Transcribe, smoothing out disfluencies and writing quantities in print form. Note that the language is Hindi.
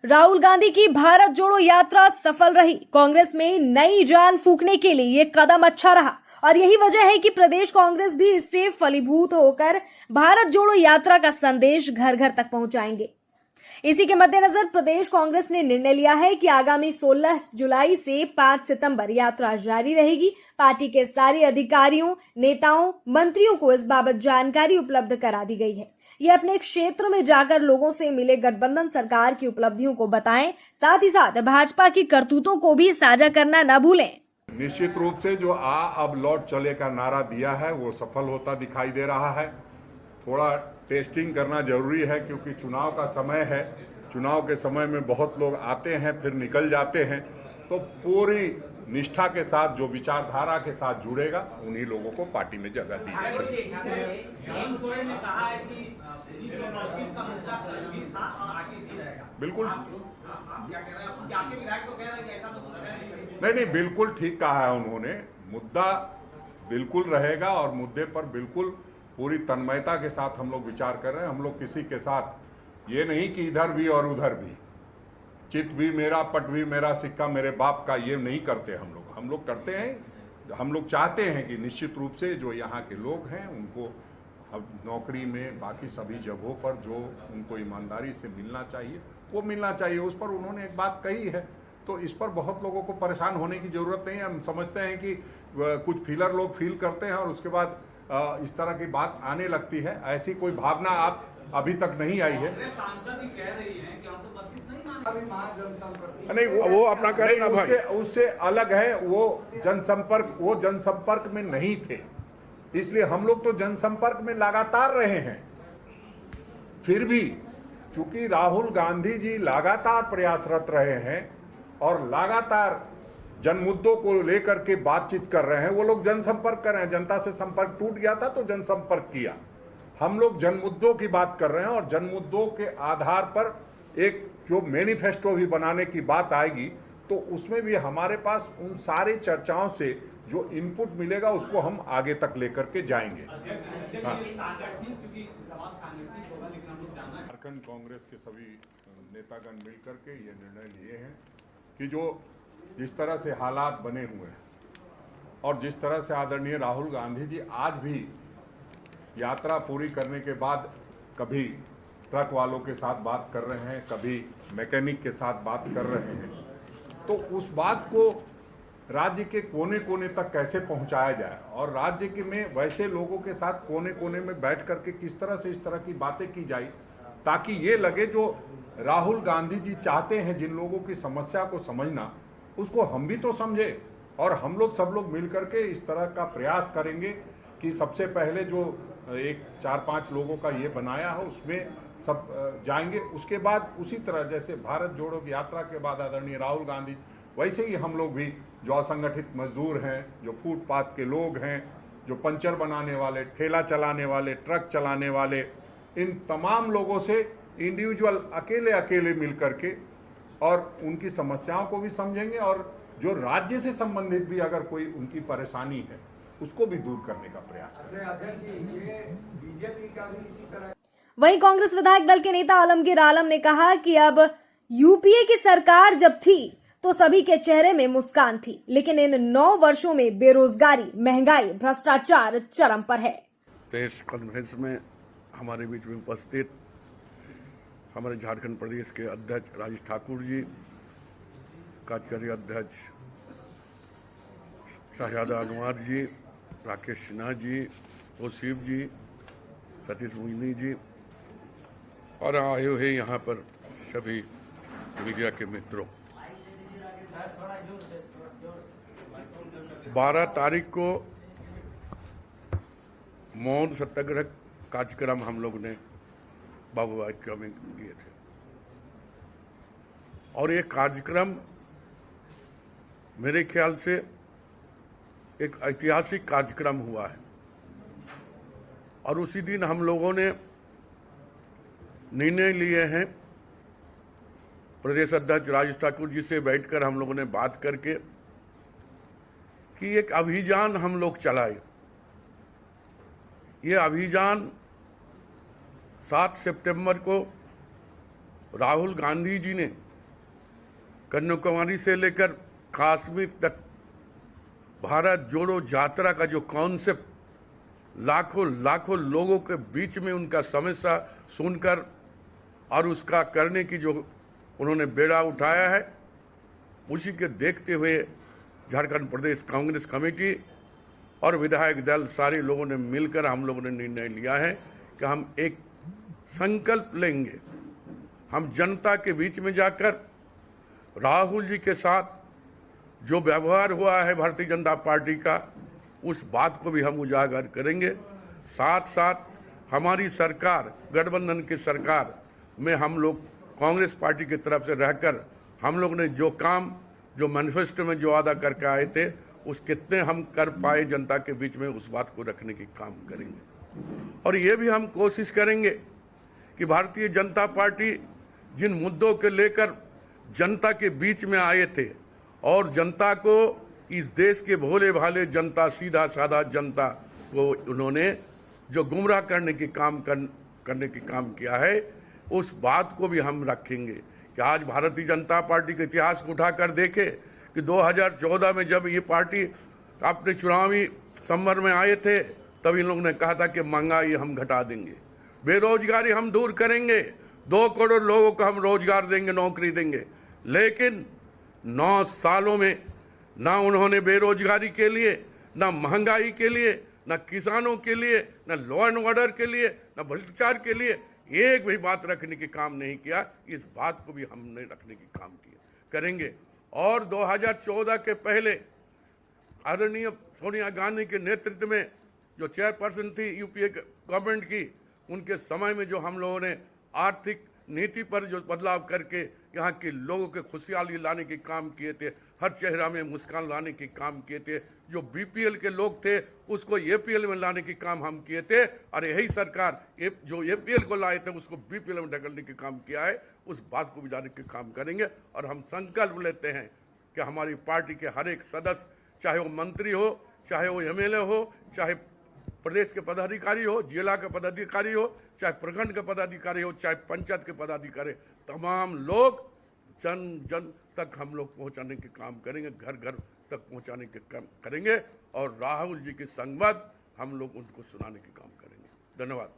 राहुल गांधी की भारत जोड़ो यात्रा सफल रही। कांग्रेस में नई जान फूंकने के लिए ये कदम अच्छा रहा और यही वजह है कि प्रदेश कांग्रेस भी इससे फलीभूत होकर भारत जोड़ो यात्रा का संदेश घर घर तक पहुंचाएंगे। इसी के मद्देनजर प्रदेश कांग्रेस ने निर्णय लिया है कि आगामी 16 जुलाई से 5 सितंबर यात्रा जारी रहेगी। पार्टी के सारे अधिकारियों, नेताओं, मंत्रियों को इस बाबत जानकारी उपलब्ध करा दी गई है। ये अपने क्षेत्र में जाकर लोगों से मिले गठबंधन सरकार की उपलब्धियों को बताएं, साथ ही साथ भाजपा की करतूतों को भी साझा करना न भूलें। निश्चित रूप से जो अब लौट चले का नारा दिया है वो सफल होता दिखाई दे रहा है। थोड़ा टेस्टिंग करना जरूरी है क्योंकि चुनाव का समय है। चुनाव के समय में बहुत लोग आते हैं फिर निकल जाते हैं, तो पूरी निष्ठा के साथ जो विचारधारा के साथ जुड़ेगा उन्हीं लोगों को पार्टी में जगह दी जाएगी। बिल्कुल नहीं, बिल्कुल ठीक कहा है उन्होंने। मुद्दा बिल्कुल रहेगा और मुद्दे पर बिल्कुल पूरी तन्मयता के साथ हम लोग विचार कर रहे हैं। हम लोग किसी के साथ ये नहीं कि इधर भी और उधर भी, चित भी मेरा पट भी मेरा सिक्का मेरे बाप का, ये नहीं करते हम लोग करते हैं। हम लोग चाहते हैं कि निश्चित रूप से जो यहाँ के लोग हैं उनको अब नौकरी में बाकी सभी जगहों पर जो उनको ईमानदारी से मिलना चाहिए वो मिलना चाहिए। उस पर उन्होंने एक बात कही है, तो इस पर बहुत लोगों को परेशान होने की जरूरत नहीं है। हम समझते हैं कि कुछ फीलर लोग फील करते हैं और उसके बाद इस तरह की बात आने लगती है। ऐसी कोई भावना आप अभी तक नहीं आई है। सांसद ही कह रही हैं कि हम तो 32 नहीं मान। नहीं, वो अपना करें ना भाई, उससे अलग है। वो जनसंपर्क में नहीं थे, इसलिए हम लोग तो जनसंपर्क में लगातार रहे हैं। फिर भी चूंकि राहुल गांधी जी लगातार प्रयासरत रहे हैं और लगातार जन मुद्दों को लेकर के बातचीत कर रहे हैं, वो लोग जनसंपर्क कर रहे हैं। जनता से संपर्क टूट गया था तो जनसंपर्क किया। हम लोग जन मुद्दों की बात कर रहे हैं और जन मुद्दों के आधार पर एक जो मैनिफेस्टो भी बनाने की बात आएगी तो उसमें भी हमारे पास उन सारी चर्चाओं से जो इनपुट मिलेगा उसको हम आगे तक लेकर के जाएंगे। झारखंड कांग्रेस के सभी नेतागण मिलकर के ये निर्णय लिए हैं कि जो जिस तरह से हालात बने हुए हैं और जिस तरह से आदरणीय राहुल गांधी जी आज भी यात्रा पूरी करने के बाद कभी ट्रक वालों के साथ बात कर रहे हैं, कभी मैकेनिक के साथ बात कर रहे हैं, तो उस बात को राज्य के कोने कोने तक कैसे पहुंचाया जाए और राज्य के में वैसे लोगों के साथ कोने कोने में बैठ करके किस तरह से इस तरह की बातें की जाए ताकि ये लगे जो राहुल गांधी जी चाहते हैं जिन लोगों की समस्या को समझना, उसको हम भी तो समझे। और हम लोग सब लोग मिल करके इस तरह का प्रयास करेंगे कि सबसे पहले जो एक 4-5 लोगों का ये बनाया है उसमें सब जाएंगे। उसके बाद उसी तरह जैसे भारत जोड़ो की यात्रा के बाद आदरणीय राहुल गांधी, वैसे ही हम लोग भी जो असंगठित मजदूर हैं, जो फुटपाथ के लोग हैं, जो पंचर बनाने वाले, ठेला चलाने वाले, ट्रक चलाने वाले, इन तमाम लोगों से इंडिविजुअल अकेले अकेले मिल करके और उनकी समस्याओं को भी समझेंगे और जो राज्य से संबंधित भी अगर कोई उनकी परेशानी है उसको भी दूर करने का प्रयास करें। वहीं कांग्रेस विधायक दल के नेता आलमगीर आलम ने कहा कि अब यूपीए की सरकार जब थी तो सभी के चेहरे में मुस्कान थी, लेकिन इन 9 वर्षों में बेरोजगारी, महंगाई, भ्रष्टाचार चरम पर है। प्रेस कॉन्फ्रेंस में हमारे बीच में उपस्थित हमारे झारखंड प्रदेश के अध्यक्ष राजेश ठाकुर जी, कार्यकारी अध्यक्ष शाहजादा अनवर जी, राकेश सिन्हा जी, तौसीफ जी, सतीश मोहिनी जी और आए हुए यहाँ पर सभी मीडिया के मित्रों। 12 तारीख को मौन सत्याग्रह कार्यक्रम हम लोग ने बाबू वाटिका में किए थे और ये कार्यक्रम मेरे ख्याल से एक ऐतिहासिक कार्यक्रम हुआ है और उसी दिन हम लोगों ने निर्णय लिए हैं। प्रदेश अध्यक्ष राजेश ठाकुर जी से बैठकर हम लोगों ने बात करके कि एक अभियान हम लोग चलाए। ये अभियान 7 सितंबर को राहुल गांधी जी ने कन्याकुमारी से लेकर कश्मीर तक भारत जोड़ो यात्रा का जो कॉन्सेप्ट लाखों लोगों के बीच में उनका समस्या सुनकर और उसका करने की जो उन्होंने बेड़ा उठाया है, उसी के देखते हुए झारखंड प्रदेश कांग्रेस कमेटी और विधायक दल सारे लोगों ने मिलकर हम लोगों ने निर्णय लिया है कि हम एक संकल्प लेंगे। हम जनता के बीच में जाकर राहुल जी के साथ जो व्यवहार हुआ है भारतीय जनता पार्टी का, उस बात को भी हम उजागर करेंगे। साथ साथ हमारी सरकार, गठबंधन की सरकार में हम लोग कांग्रेस पार्टी की तरफ से रहकर हम लोग ने जो काम, जो मैनिफेस्टो में जो वादा करके आए थे, उस कितने हम कर पाए जनता के बीच में, उस बात को रखने की काम करेंगे। और ये भी हम कोशिश करेंगे कि भारतीय जनता पार्टी जिन मुद्दों के लेकर जनता के बीच में आए थे और जनता को, इस देश के भोले भाले जनता, सीधा साधा जनता को उन्होंने जो गुमराह करने की काम किया है, उस बात को भी हम रखेंगे कि आज भारतीय जनता पार्टी के इतिहास को उठाकर देखे कि 2014 में जब ये पार्टी अपने चुनावी संभर में आए थे, तब इन लोगों ने कहा था कि महंगाई हम घटा देंगे, बेरोजगारी हम दूर करेंगे, 2 करोड़ लोगों को हम रोजगार देंगे, नौकरी देंगे। लेकिन 9 सालों में ना उन्होंने बेरोजगारी के लिए, ना महंगाई के लिए, ना किसानों के लिए, ना लॉ एंड ऑर्डर के लिए, ना भ्रष्टाचार के लिए एक भी बात रखने की काम नहीं किया। इस बात को भी हमने रखने की काम किया करेंगे। और 2014 के पहले आदरणीय सोनिया गांधी के नेतृत्व में जो चेयरपर्सन थी यूपीए गवर्नमेंट की, उनके समय में जो हम लोगों ने आर्थिक नीति पर जो बदलाव करके यहाँ के लोगों के खुशहाली लाने के काम किए थे, हर चेहरा में मुस्कान लाने के काम किए थे, जो बीपीएल के लोग थे उसको एपीएल में लाने के काम हम किए थे। और यही सरकार जो एपीएल को लाए थे उसको बीपीएल में ढकलने के काम किया है। उस बात को भी जाने के काम करेंगे। और हम संकल्प लेते हैं कि हमारी पार्टी के हर एक सदस्य, चाहे वो मंत्री हो, चाहे वो एमएलए हो, चाहे प्रदेश के पदाधिकारी हो, जिला के पदाधिकारी हो, चाहे प्रखंड के पदाधिकारी हो, चाहे पंचायत के पदाधिकारी, तमाम लोग जन जन तक हम लोग पहुंचाने के काम करेंगे, घर घर तक पहुंचाने के काम करेंगे। और राहुल जी के संवाद हम लोग उनको सुनाने के काम करेंगे। धन्यवाद।